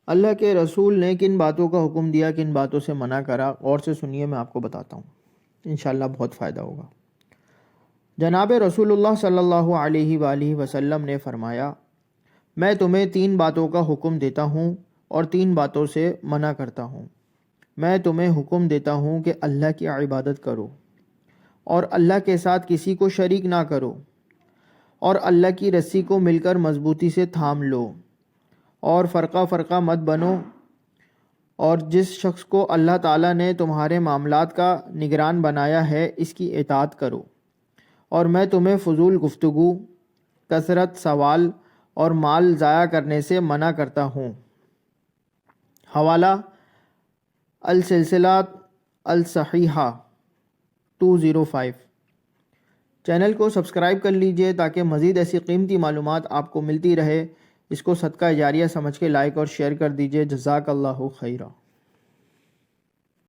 اللہ کے رسول نے کن باتوں کا حکم دیا، کن باتوں سے منع کرا، غور سے سنیے، میں آپ کو بتاتا ہوں، انشاءاللہ بہت فائدہ ہوگا۔ جناب رسول اللہ صلی اللہ علیہ وآلہ وسلم نے فرمایا، میں تمہیں 3 باتوں کا حکم دیتا ہوں اور 3 باتوں سے منع کرتا ہوں۔ میں تمہیں حکم دیتا ہوں کہ اللہ کی عبادت کرو اور اللہ کے ساتھ کسی کو شریک نہ کرو، اور اللہ کی رسی کو مل کر مضبوطی سے تھام لو، اور فرقہ فرقہ مت بنو، اور جس شخص کو اللہ تعالیٰ نے تمہارے معاملات کا نگران بنایا ہے اس کی اطاعت کرو، اور میں تمہیں فضول گفتگو، کثرت سوال اور مال ضائع کرنے سے منع کرتا ہوں۔ حوالہ السلسلہ الصحیحہ 205۔ چینل کو سبسکرائب کر لیجئے تاکہ مزید ایسی قیمتی معلومات آپ کو ملتی رہے۔ اس کو صدقہ جاریہ سمجھ کے لائک اور شیئر کر دیجئے۔ جزاک اللہ خیرہ۔